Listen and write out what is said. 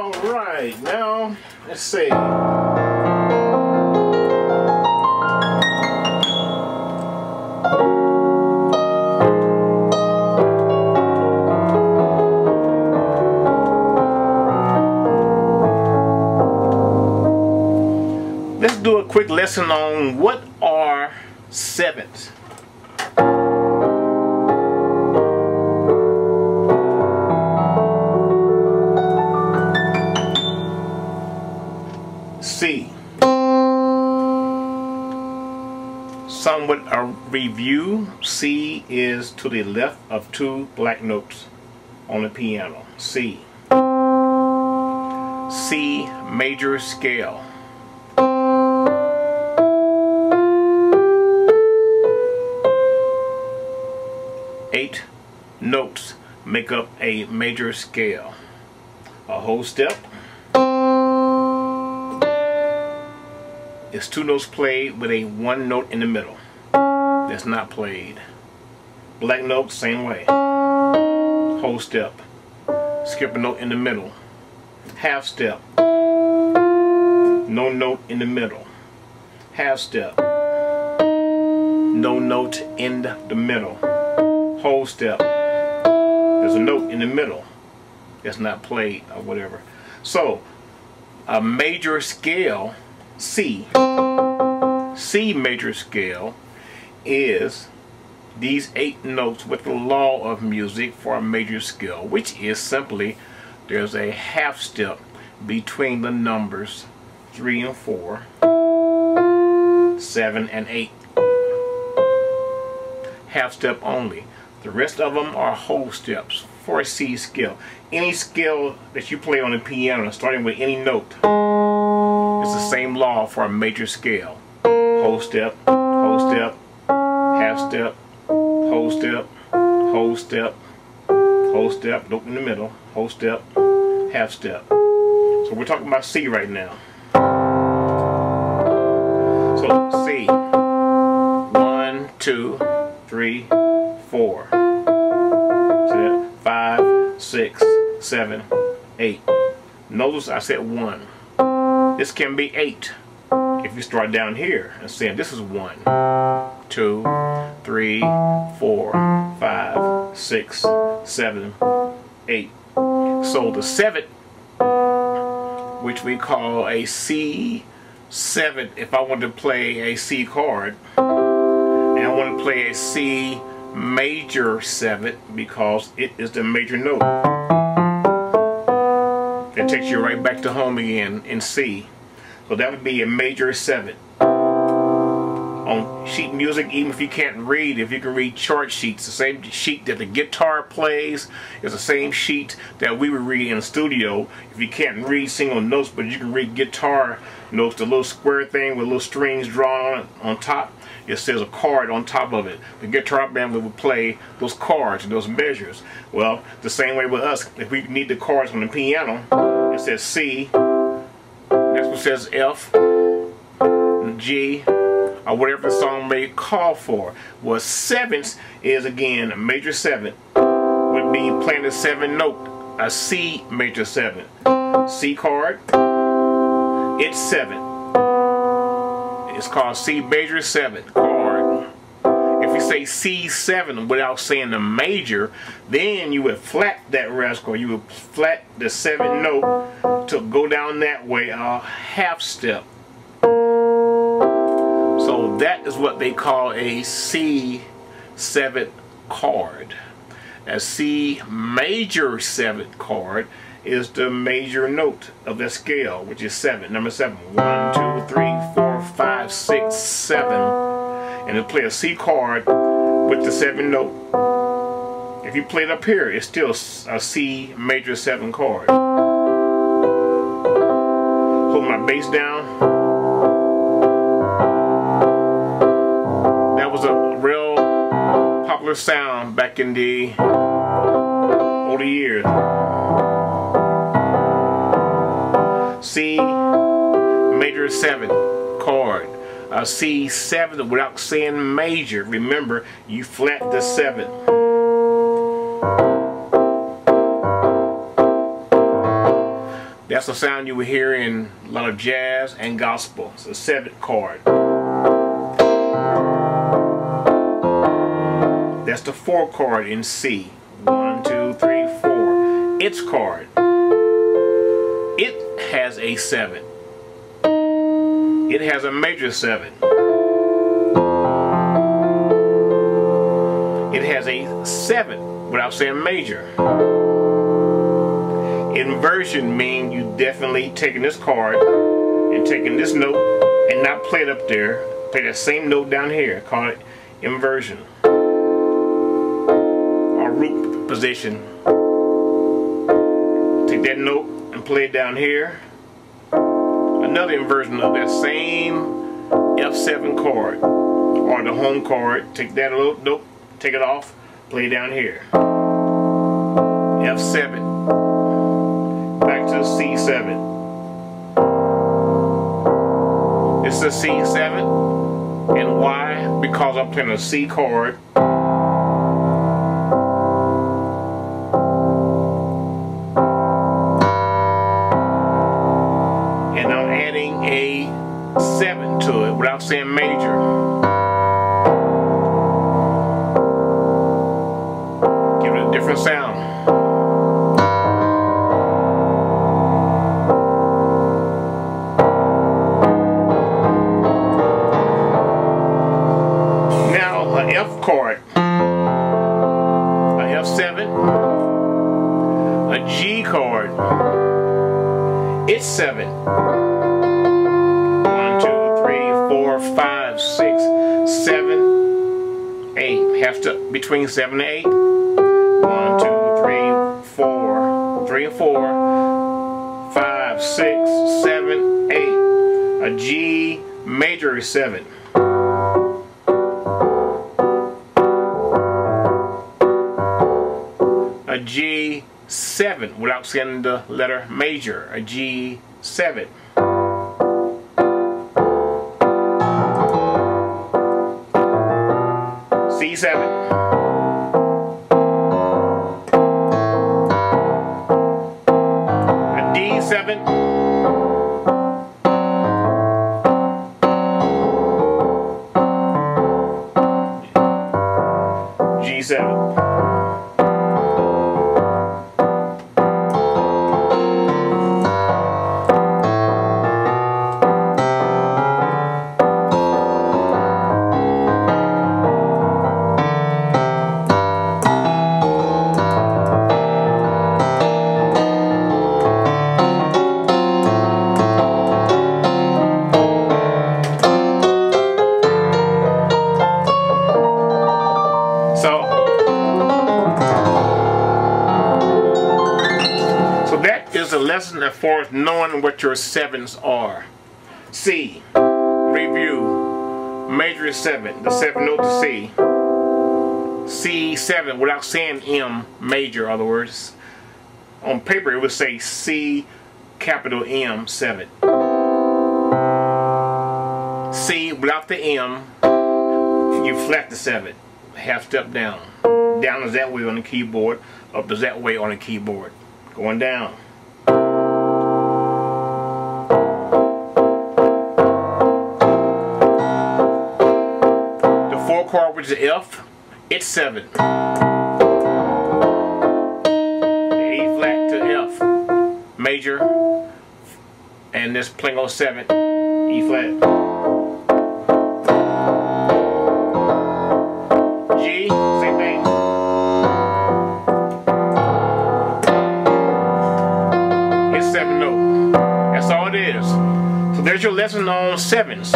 Alright, now let's see. Let's do a quick lesson on what are sevenths. C. Some would review. C is to the left of two black notes on the piano. C. C major scale. Eight notes make up a major scale. A whole step is two notes played with a one note in the middle that's not played. Black note, same way. Whole step, skip a note in the middle. Half step, no note in the middle. Half step, no note in the middle. Whole step, there's a note in the middle that's not played or whatever. So a major scale, C major scale, is these 8 notes with the law of music for a major scale, which is simply there's a half step between the numbers 3 and 4, 7 and 8. Half step only. The rest of them are whole steps for a C scale. Any scale that you play on the piano, starting with any note, it's the same law for a major scale. Whole step, half step, whole step, whole step, whole step, note in the middle, whole step, half step. So we're talking about C right now. So C, 1, 2, 3, 4, 5, 6, 7, 8. Notice I said 1. This can be 8 if you start down here and saying this is 1, 2, 3, 4, 5, 6, 7, 8. So the 7th, which we call a C7, if I want to play a C chord, and I want to play a C major 7th because it is the major note. It takes you right back to home again in C. So that would be a major 7th. On sheet music, even if you can't read, if you can read chart sheets, the same sheet that the guitar plays is the same sheet that we would read in the studio. If you can't read single notes, but you can read guitar notes, the little square thing with little strings drawn on top, it says a chord on top of it. The guitar band would play those chords and those measures. Well, the same way with us, if we need the chords on the piano, it says C, that's what says F, G, or whatever the song may call for. Well, 7ths is again a major 7th, would be playing the 7th note, a C major 7th. C chord, it's 7. It's called C major 7th chord. If you say C7 without saying the major, then you would flat that rascal. You would flat the 7th note to go down that way, a half step. So that is what they call a C7 chord. A C major 7th chord is the major note of the scale, which is 7, number 7. 1, 2, 3, 4, 5, 6, 7. And to play a C chord with the 7th note, if you play it up here, it's still a C major 7 chord. Hold my bass down. That was a real popular sound back in the older years. C major 7 chord. A C7 without saying major. Remember, you flat the 7. That's the sound you will hear in a lot of jazz and gospel. It's a 7th chord. That's the 4th chord in C. 1, 2, 3, 4. Its chord. It has a 7. It has a major 7. It has a 7 without saying major. Inversion means you definitely taking this chord and taking this note and not play it up there. Play that same note down here. Call it inversion. Or root position. Take that note and play it down here. Another inversion of that same F7 chord or the home chord. Take that little note, take it off, play it down here. F7. Back to C7. This is a C7. And why? Because I'm playing a C chord. And I'm adding a 7 to it without saying major. Give it a different sound. F chord, a F7, a G chord, it's 7. 1, 2, 3, 4, 5, 6, 7, 8. Half step between 7 and 8. 1, 2, 3, 4, 3 and 4, 5, 6, 7, 8. A G major is 7. A G7 without saying the letter major. A G7. C7. A D7. G7. So that is a lesson as far as knowing what your 7s are. C, review, major is 7, the 7th note to C. C7 without saying M major, in other words. On paper it would say C capital M 7. C without the M, you flat the 7, half step down. Down is that way on the keyboard, up is that way on the keyboard. Going down. The 4th chord, which is F, it's 7. The A flat to F, major, and this playing on 7, E flat. G, same thing. It's 7 note. That's all it is. So there's your lesson on 7s.